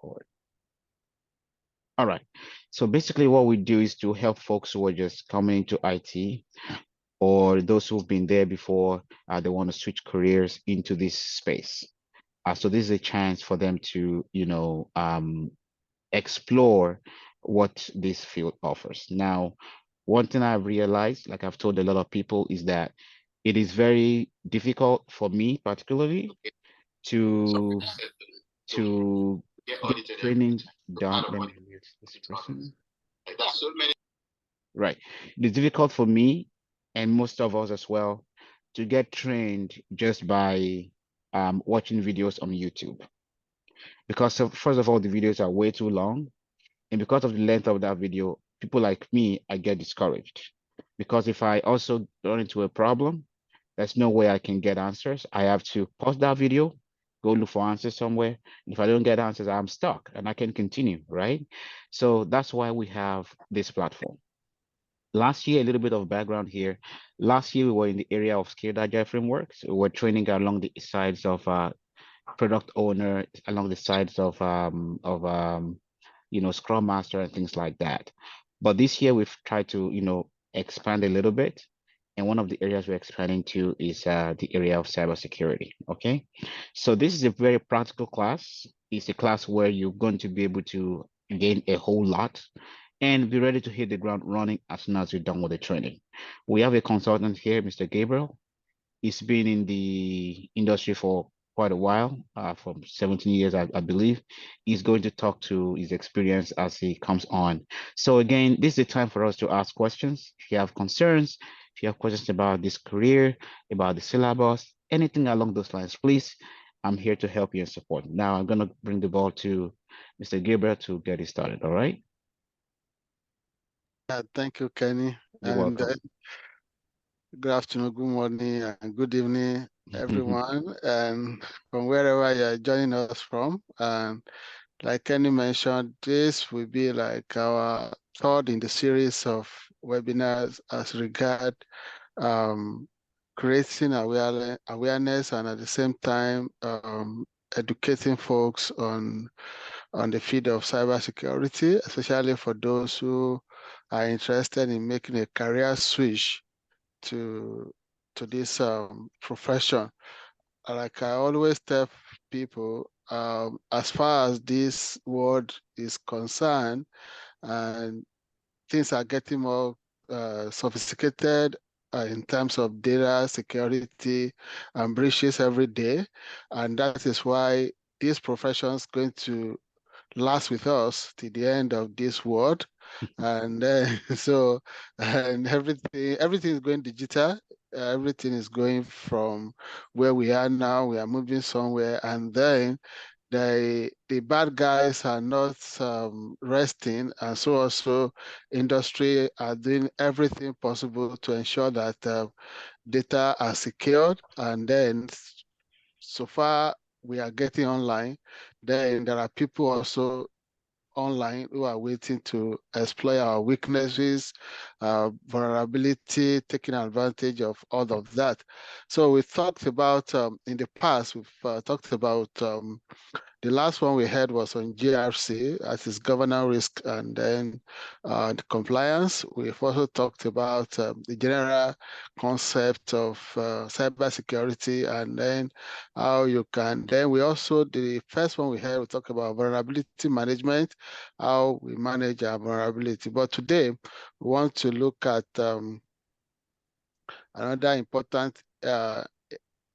record. All right. So basically what we do is to help folks who are just coming into IT or those who've been there before, they want to switch careers into this space. So this is a chance for them to, explore what this field offers. Now, one thing I've realized, like I've told a lot of people, is that it is very difficult for me, particularly, to to get training done. Let me mute this person. Right. It's difficult for me and most of us as well to get trained just by watching videos on YouTube. Because first of all, the videos are way too long. And because of the length of that video, people like me, I get discouraged. Because if I also run into a problem, there's no way I can get answers. I have to pause that video, go look for answers somewhere. And if I don't get answers, I'm stuck and I can continue, right? So that's why we have this platform. Last year, a little bit of background here. Last year, we were in the area of scaled agile frameworks. We were training along the sides of product owner, along the sides of Scrum Master and things like that. But this year we've tried to, expand a little bit. And one of the areas we're expanding to is the area of cybersecurity. Okay. So this is a very practical class. It's a class where you're going to be able to gain a whole lot and be ready to hit the ground running as soon as you're done with the training. We have a consultant here, Mr. Gabriel. He's been in the industry for quite a while, from 17 years, I believe. He's going to talk to his experience as he comes on. So again, this is the time for us to ask questions. If you have concerns, if you have questions about this career, about the syllabus, anything along those lines, please, I'm here to help you and support. Now I'm going to bring the ball to Mr. Gabriel to get it started, all right? Thank you, Kenny. You're And welcome. good afternoon, good morning, and good evening, everyone. And from wherever you're joining us from. And like Kenny mentioned, this will be like our third in the series of webinars as regard um, creating awareness and at the same time educating folks on the field of cybersecurity, especially for those who are interested in making a career switch to this profession. Like I always tell people, as far as this world is concerned, and things are getting more sophisticated in terms of data security and breaches every day, and that is why this profession is going to last with us till the end of this world. And so, and everything is going digital. Everything is going from where we are now. We are moving somewhere, and then the bad guys are not resting, and so also industry are doing everything possible to ensure that data are secured, and then so far we are getting online. Then there are people also online who are waiting to exploit our weaknesses, vulnerability, taking advantage of all of that. So we talked about, in the past, we've talked about the last one we had was on GRC, as is governance risk, and then the compliance. We've also talked about the general concept of cybersecurity, and then how you can. Then we also, the first one we had, we talked about vulnerability management, how we manage our vulnerability. But today, we want to look at another important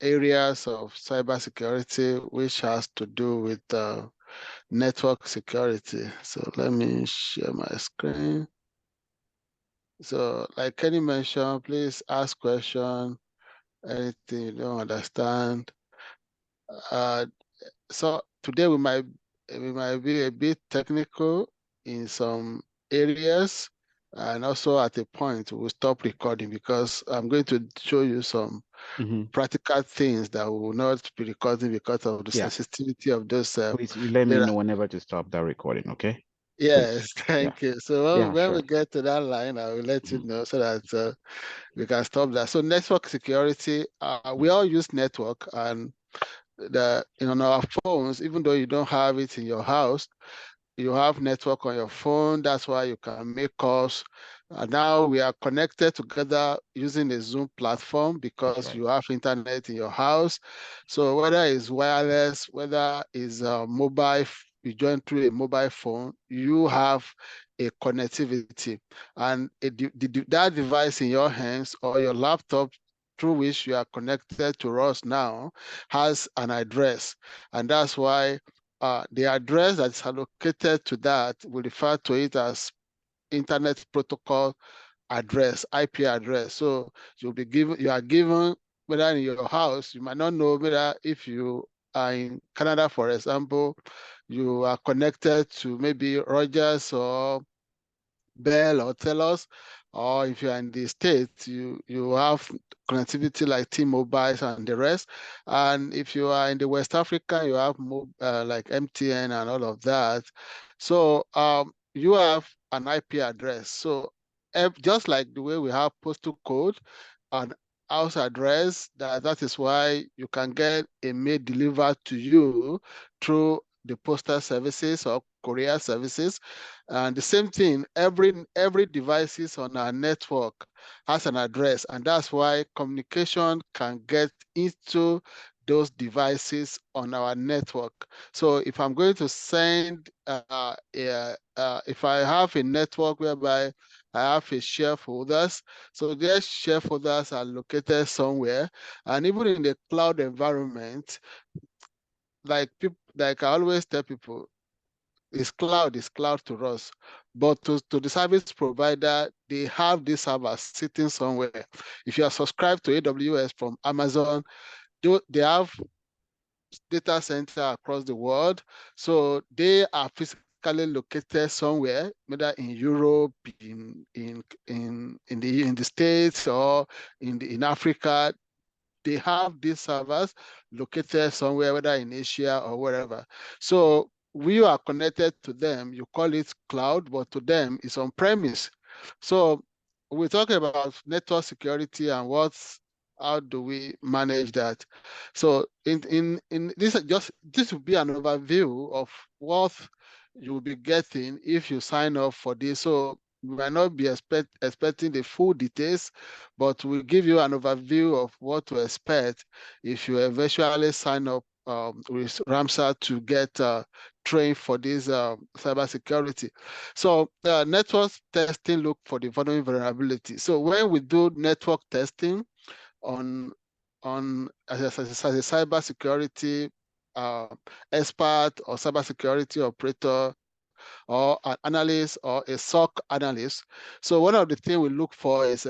areas of cybersecurity, which has to do with network security. So let me share my screen. So like Kenny mentioned, please ask question, anything you don't understand. Uh, so today we might be a bit technical in some areas, and also at a point we'll stop recording because I'm going to show you some practical things that we will not be recording because of the sensitivity of those Please let me data. know whenever to stop that recording, okay? Yes, Please. Yeah. thank you. So Yeah, when sure. we get to that line, I will let you know so that we can stop that. So network security, we all use network, and on our phones, even though you don't have it in your house, you have network on your phone. That's why you can make calls. Now we are connected together using a Zoom platform That's because right. you have internet in your house. So whether it's wireless, whether it's mobile, you join through a mobile phone, you have a connectivity. And that device in your hands or your laptop through which you are connected to us now has an address. And that's why the address that's allocated to that, we refer to it as Internet Protocol address, IP address. So you are given, whether in your house, you might not know whether if you are in Canada, for example, you are connected to maybe Rogers or Bell or Telus, or if you're in the States, you have connectivity like T-Mobile and the rest. And if you are in the West Africa, you have like MTN and all of that. So you have an IP address. So just like the way we have postal code and house address, that is why you can get a mail delivered to you through the postal services or courier services. And the same thing, every devices on our network has an address, and that's why communication can get into those devices on our network. So if I'm going to send, if I have a network whereby I have a shareholders, so their shareholders are located somewhere, and even in the cloud environment, like I always tell people, is cloud to us. But to the service provider, they have this server sitting somewhere. If you are subscribed to AWS from Amazon, they have data center across the world. So they are physically located somewhere, whether in Europe, in the States, or in Africa. They have these servers located somewhere, whether in Asia or wherever. So we are connected to them. You call it cloud, but to them it's on premise. So we're talking about network security and how do we manage that? So in this will be an overview of what you will be getting if you sign up for this. So we might not be expecting the full details, but we'll give you an overview of what to expect if you eventually sign up with Ramsar to get trained for this cybersecurity. So network testing look for the vulnerability. So when we do network testing on as a cybersecurity uh, expert or cybersecurity operator or an analyst or a SOC analyst. So one of the things we look for is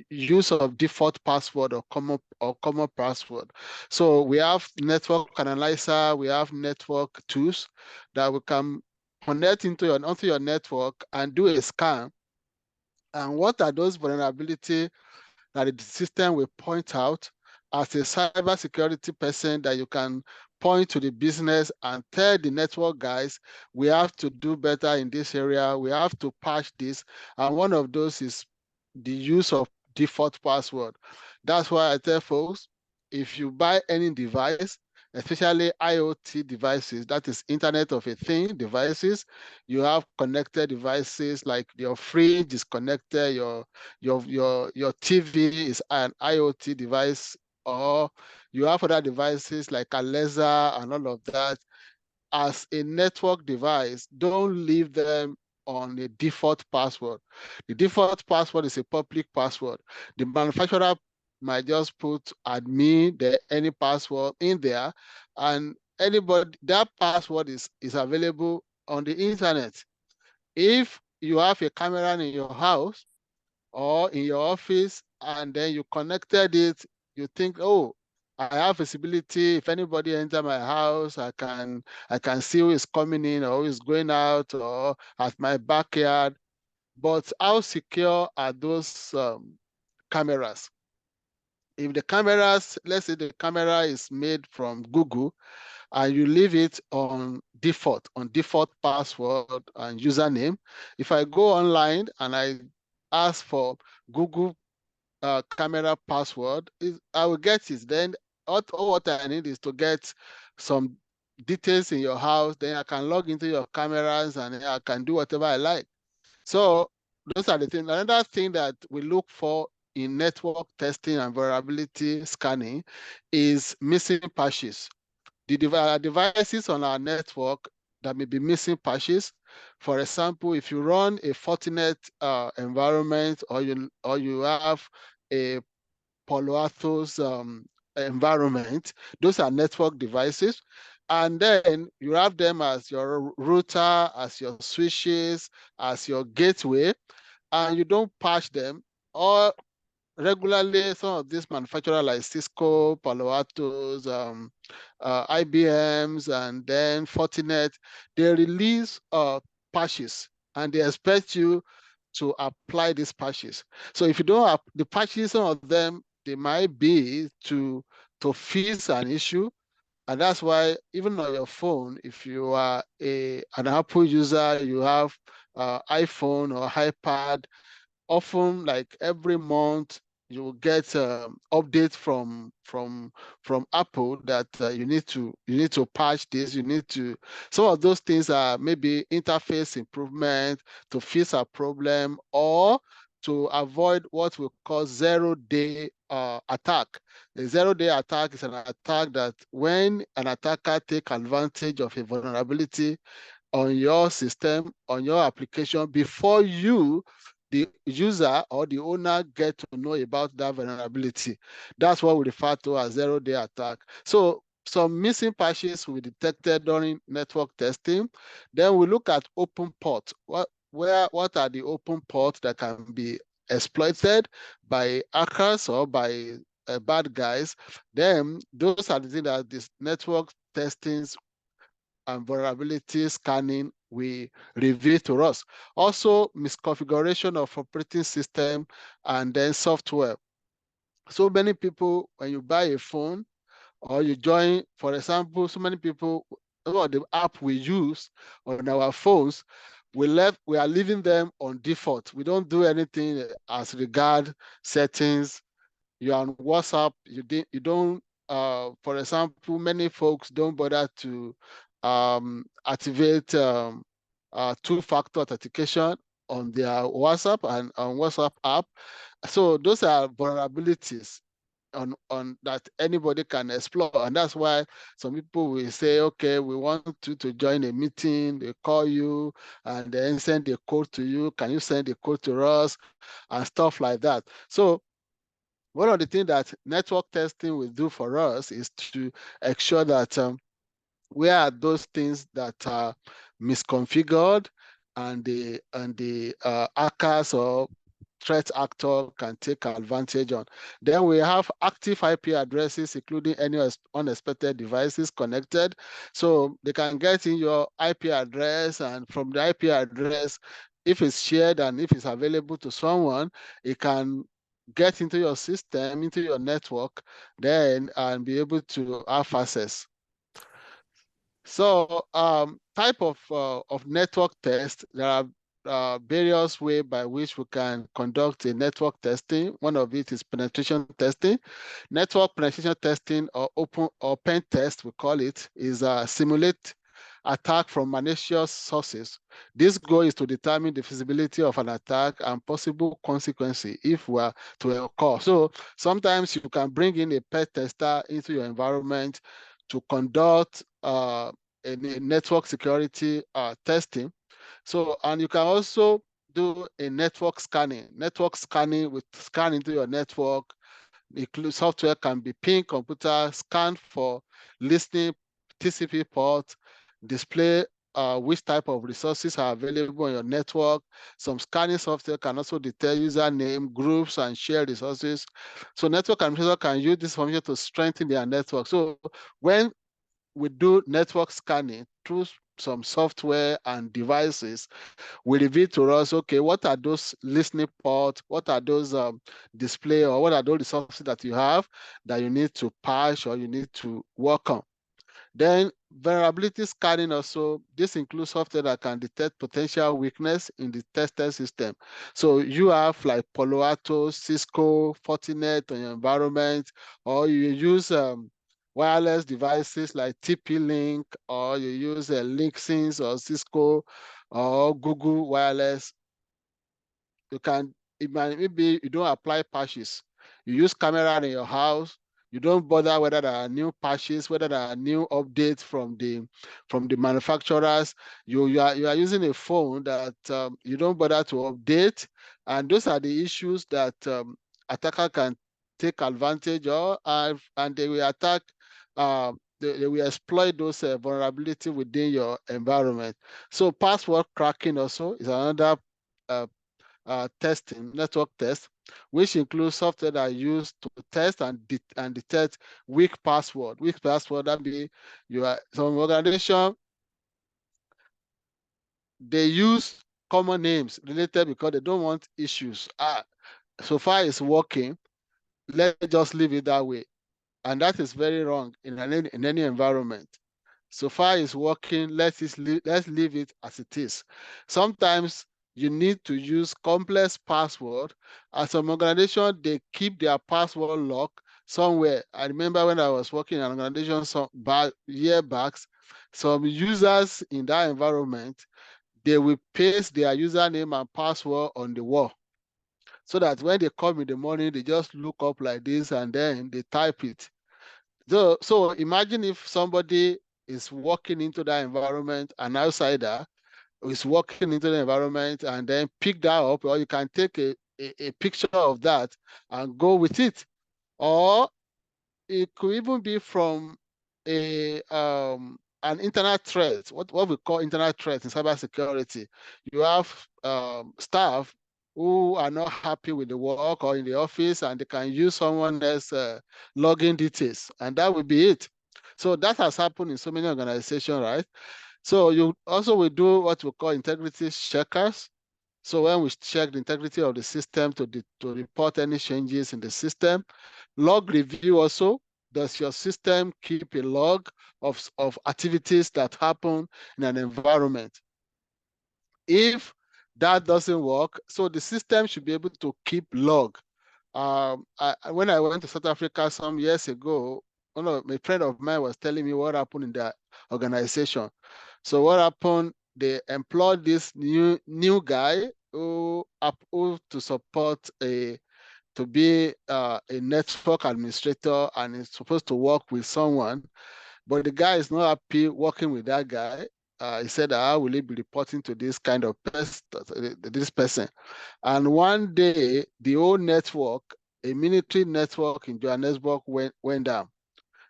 use of default password or common password. So we have network analyzer, we have network tools that we can connect onto your network and do a scan. And what are those vulnerabilities that the system will point out as a cybersecurity person, that you can point to the business and tell the network guys, we have to do better in this area, we have to patch this. And one of those is the use of default password. That's why I tell folks, if you buy any device, especially IoT devices, that is Internet of a Thing devices, you have connected devices like your fridge is connected, your TV is an IoT device, or you have other devices like Alexa and all of that. As a network device, don't leave them on a default password. The default password is a public password. The manufacturer might just put admin, any password in there, and anybody, that password is available on the internet. If you have a camera in your house or in your office and then you connected it, you think, oh, I have visibility. If anybody enter my house, I can see who is coming in or who is going out or at my backyard. But how secure are those cameras? If the cameras, let's say the camera is made from Google and you leave it on default password and username, if I go online and I ask for Google camera password, I will get it. Then all what I need is to get some details in your house, then I can log into your cameras and I can do whatever I like. So those are the things. Another thing that we look for in network testing and vulnerability scanning is missing patches. The devices on our network that may be missing patches. For example, if you run a Fortinet environment, or you have a Palo Alto's environment, those are network devices. And then you have them as your router, as your switches, as your gateway, and you don't patch them. Or regularly, some of these manufacturers like Cisco, Palo Alto's, IBM's, and then Fortinet, they release patches and they expect you to apply these patches. So if you don't have the patches, some of them, they might be to fix an issue. And that's why even on your phone, if you are an Apple user, you have iPhone or iPad, often like every month you will get update from Apple that you need to patch this, you need to, some of those things are maybe interface improvement to fix a problem, or to avoid what we call zero-day attack. A zero-day attack is an attack that when an attacker take advantage of a vulnerability on your system, on your application, before you, the user or the owner, get to know about that vulnerability. That's what we refer to as zero-day attack. So some missing patches we detected during network testing. Then we look at open ports. What are the open ports that can be exploited by hackers or by bad guys? Then those are the things that this network testings and vulnerability scanning will reveal to us. Also, misconfiguration of operating system and then software. So many people, when you buy a phone or you join, for example, so many people, the app we use on our phones, we are leaving them on default. We don't do anything as regard settings. You're on WhatsApp, you don't, for example, many folks don't bother to activate two-factor authentication on their WhatsApp and on WhatsApp app. So those are vulnerabilities on that anybody can explore. And that's why some people will say, okay, we want you to join a meeting, they call you and then send a code to you. Can you send a code to us? And stuff like that. So one of the things that network testing will do for us is to ensure that where are those things that are misconfigured and the hackers or threat actor can take advantage on. Then we have active IP addresses, including any unexpected devices connected. So they can get in your IP address, and from the IP address, if it's shared and if it's available to someone, it can get into your system, into your network, then and be able to have access. So type of network test, there are various ways by which we can conduct a network testing. One of it is penetration testing. Network penetration testing, or open or pen test, we call it, is simulate attack from malicious sources. This goal is to determine the feasibility of an attack and possible consequences if were to occur. So sometimes you can bring in a pen tester into your environment to conduct a network security testing. So, and you can also do a network scanning. Network scanning with scan into your network. Include software can be ping computer, scan for listening TCP port, display which type of resources are available on your network. Some scanning software can also detect username, groups, and share resources. So network administrator can use this information to strengthen their network. So when we do network scanning through some software and devices, we reveal to us, okay, what are those listening ports, what are those display, or what are those resources that you have that you need to patch or you need to work on. Then vulnerability scanning also, this includes software that can detect potential weakness in the tested system. So you have like Palo Alto, Cisco, Fortinet on your environment, or you use wireless devices like TP-Link, or you use Linksys or Cisco or Google Wireless, you can, it might maybe you don't apply patches. You use camera in your house. You don't bother whether there are new patches, whether there are new updates from the manufacturers. You are using a phone that you don't bother to update, and those are the issues that attacker can take advantage of, and they will attack. They will exploit those vulnerability within your environment. So password cracking also is another uh, testing, network test, which includes software that are used to test and detect weak password. Weak password, that be some organization, they use common names related because they don't want issues. So far it's working. Let's just leave it that way. And that is very wrong in any environment. So far it's working, let's leave it as it is. Sometimes you need to use complex password. As some organization, they keep their password lock somewhere. I remember when I was working in an organization year back, some users in that environment, they will paste their username and password on the wall, so that when they come in the morning, they just look up like this and then they type it. So imagine if somebody is walking into that environment, an outsider is walking into the environment and then pick that up, or you can take a picture of that and go with it. Or it could even be from an internet threat, what we call internet threats in cybersecurity. You have staff who are not happy with the work or in the office, and they can use someone else's login details, and that will be it. So that has happened in so many organizations, right? So you also will do what we call integrity checkers. So when we check the integrity of the system to report any changes in the system, log review also. Does your system keep a log of activities that happen in an environment? If that doesn't work, so the system should be able to keep log. When I went to South Africa some years ago, my friend of mine was telling me what happened in the organization. So what happened? They employed this new guy who to support to be a network administrator, and is supposed to work with someone, but the guy is not happy working with that guy. He said, "How will he be reporting to this kind of this person?" And one day, the whole network, a military network in Johannesburg, went down.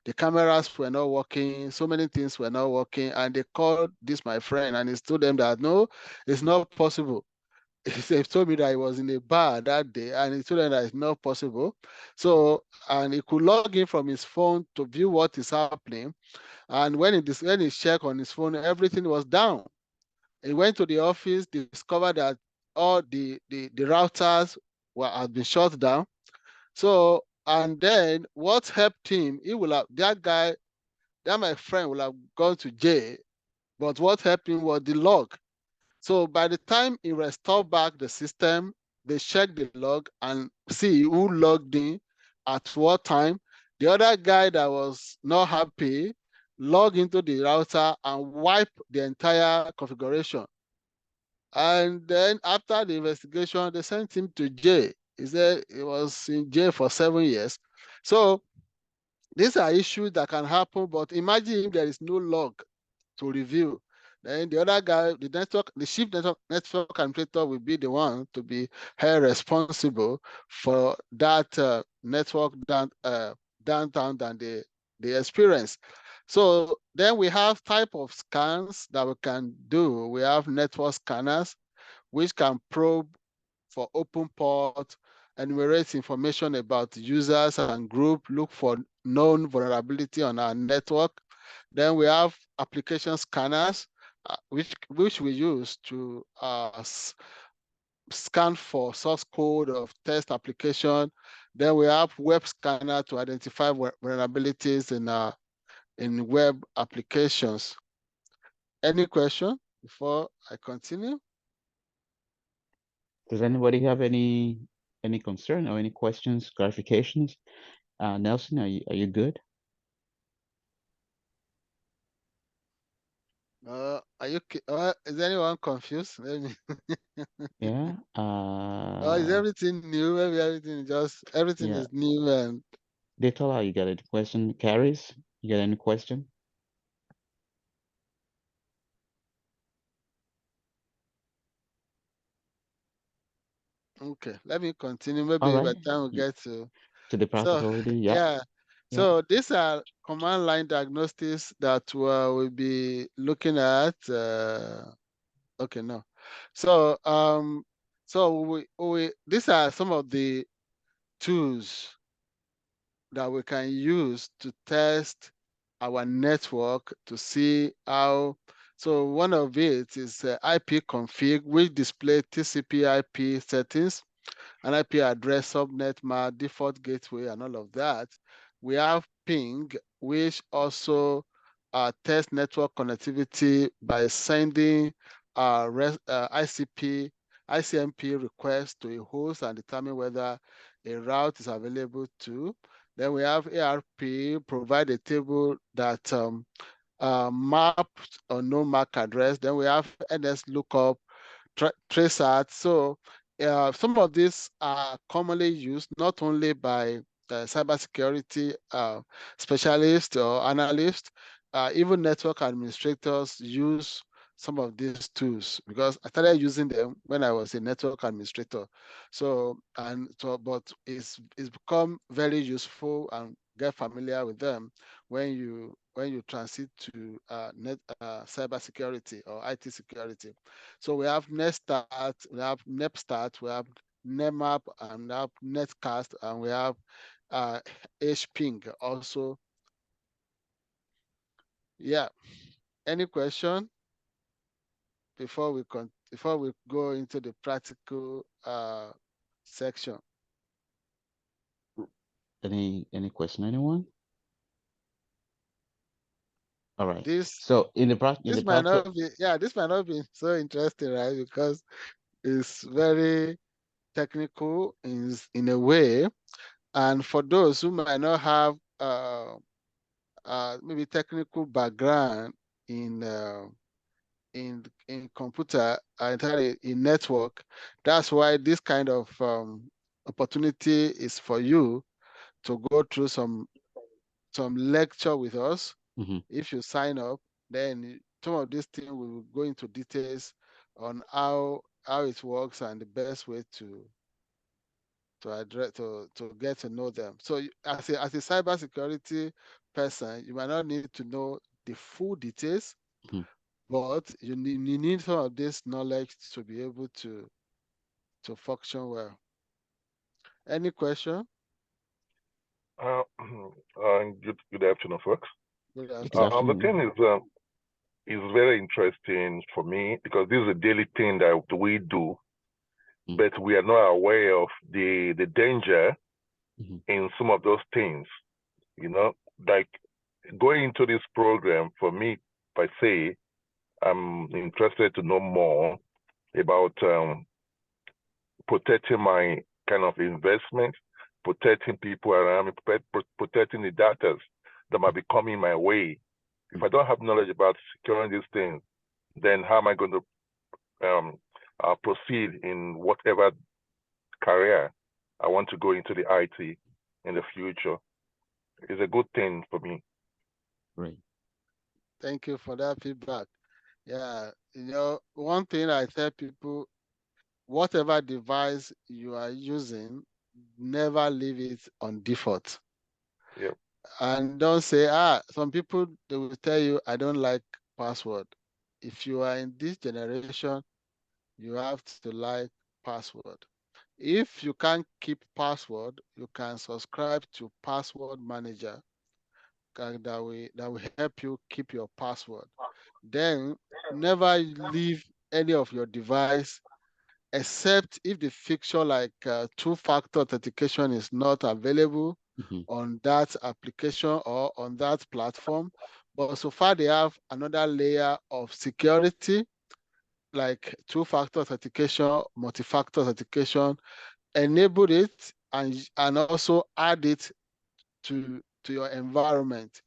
The cameras were not working, so many things were not working, and they called this my friend, and he told them that no, it's not possible. He told me that he was in a bar that day, and he told them that it's not possible. So, and he could log in from his phone to view what is happening. And when he checked on his phone, everything was down. He went to the office, discovered that all the routers had been shut down. So, and then what helped him, he will have, that my friend will have gone to jail, but what helped him was the log. So by the time he restored back the system, they checked the log and see who logged in at what time. The other guy that was not happy logged into the router and wiped the entire configuration. And then after the investigation, they sent him to jail. He said he was in jail for 7 years. So these are issues that can happen, but imagine if there is no log to review. Then the other guy, the chief network administrator will be the one to be held responsible for that network downtown than the experience. So then we have type of scans that we can do. We have network scanners, which can probe for open port, enumerate information about users and group, look for known vulnerability on our network. Then we have application scanners, which we use to scan for source code of test application. Then we have web scanner to identify vulnerabilities in web applications. Any question before I continue? Does anybody have any concern or any questions, clarifications? Nelson, are you good? Are you? Is anyone confused? Maybe. Yeah. Or is everything new? Maybe everything Yeah. is new and They told her you got any question, carries? You got any question? okay. Let me continue. All Maybe by right. the time we Y- get to To the so practical reading. Yeah. yeah. Yeah. So these are command line diagnostics that we'll be looking at. Okay, no. So we these are some of the tools that we can use to test our network to see how. So one of it is IP config, which display TCP IP settings, an IP address, subnet map, default gateway, and all of that. We have ping, which also test network connectivity by sending ICMP request to a host and determine whether a route is available to. Then we have ARP, provide a table that map or no MAC address. Then we have NS lookup, trace art. So some of these are commonly used not only by cybersecurity specialists or analysts, even network administrators use some of these tools because I started using them when I was a network administrator. But it's become very useful and get familiar with them when you transit to cybersecurity or IT security. So we have NetStart, we have NepStart, we have Nmap, and we have Netcast, and we have uh, HPing also. Yeah. Any question before we go into the practical section? Any question, anyone? All right. This So in the this might practical. not be this might not be so interesting, right? Because it's very technical in a way, and for those who might not have maybe technical background in uh, in computer entirely in network, that's why this kind of opportunity is for you to go through some lecture with us. Mhm. If you sign up, then some of these things we will go into details on how it works and the best way to address to get to know them. So as a cybersecurity person, you might not need to know the full details, Mhm. but you need some of this knowledge to be able to function well. Any question? Uh, good afternoon, folks. Good Good afternoon. The afternoon. thing is very interesting for me because this is a daily thing that we do, Mm. but we are not aware of the danger Mhm. in some of those things. You know, like going into this program for me, per se, I'm interested to know more about protecting my kind of investment, protecting people around me, protecting the data that might be coming my way. If I don't have knowledge about securing these things, then how am I going to proceed in whatever career I want to go into the IT in the future? It's a good thing for me. Great. Thank you for that feedback. Yeah, one thing I tell people, whatever device you are using, never leave it on default. Yeah. And don't say, some people they will tell you, I don't like password. If you are in this generation, you have to like password. If you can't keep password, you can subscribe to password manager that will help you keep your password. Then never leave any of your device except if the feature like two-factor authentication is not available Mhm. on that application or on that platform. But so far they have another layer of security like two-factor authentication, multi-factor authentication. Enable it and also add it to your environment.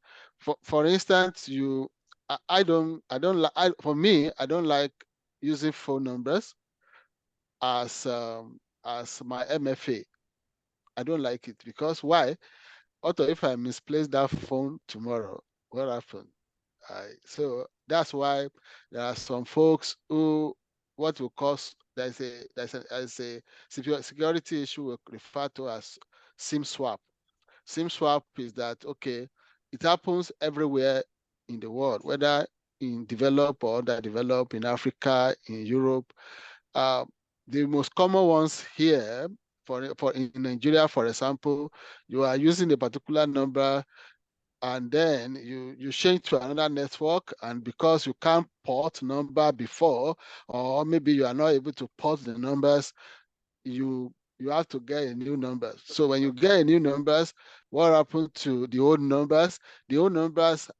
For instance, you I don't like, for me, I don't like using phone numbers as my MFA. I don't like it because why? Although if I misplace that phone tomorrow, what happened? So that's why there are some folks who what will cause there's a security issue we refer to as SIM swap. SIM swap is that okay, it happens everywhere in the world, whether in developed or underdeveloped, in Africa, in Europe. Uh, the most common ones here, for in Nigeria, for example, you are using a particular number and then you change to another network, and because you can't port number before, or maybe you are not able to port the numbers, you have to get a new number. So when you get a new numbers, what happened to the old numbers? The old numbers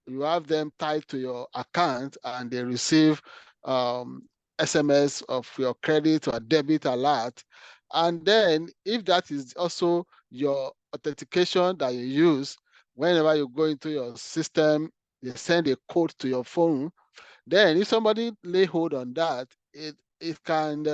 you have them tied to your account, and they receive SMS of your credit or debit alert. And then if that is also your authentication that you use, whenever you go into your system, they send a code to your phone. Then if somebody lay hold on that, it can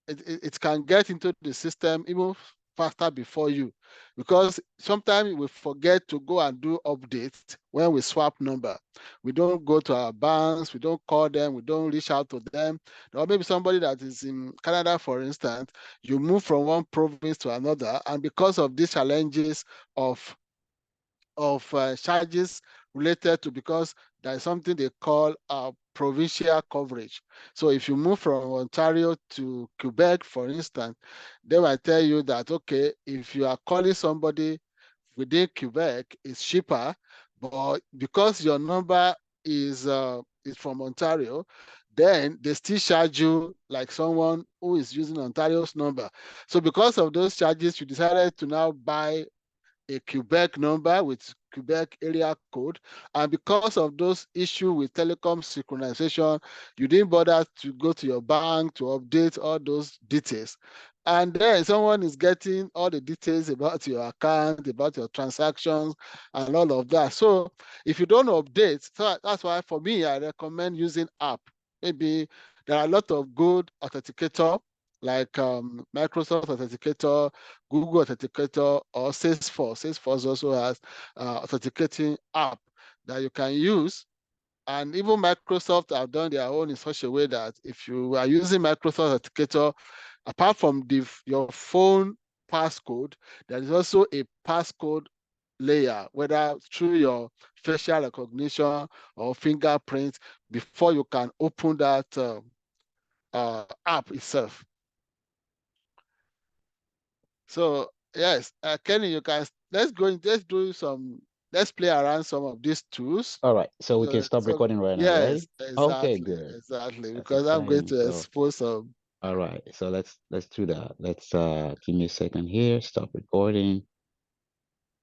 it can get into the system even faster before you, because sometimes we forget to go and do updates when we swap number. We don't go to our banks, we don't call them, we don't reach out to them. Or maybe somebody that is in Canada, for instance, you move from one province to another, and because of these challenges of charges related to, because there is something they call provincial coverage. So if you move from Ontario to Quebec, for instance, they will tell you that, okay, if you are calling somebody within Quebec, it's cheaper, but because your number is from Ontario, then they still charge you like someone who is using Ontario's number. So because of those charges, you decided to now buy a Quebec number with Quebec area code. And because of those issues with telecom synchronization, you didn't bother to go to your bank to update all those details. And then someone is getting all the details about your account, about your transactions, and all of that. So if you don't update, so that's why for me, I recommend using app. Maybe there are a lot of good authenticator like Microsoft Authenticator, Google Authenticator, or Salesforce. Salesforce also has authenticating app that you can use. And even Microsoft have done their own in such a way that if you are using Microsoft Authenticator, apart from your phone passcode, there is also a passcode layer, whether through your facial recognition or fingerprint, before you can open that app itself. So yes, Kenny, you can let's play around some of these tools. All right. So we can stop So recording right now, yes, right? Okay, exactly, good. exactly. That's Because I'm going exciting. to So, expose some. all right. So let's do that. Let's give me a second here. Stop recording.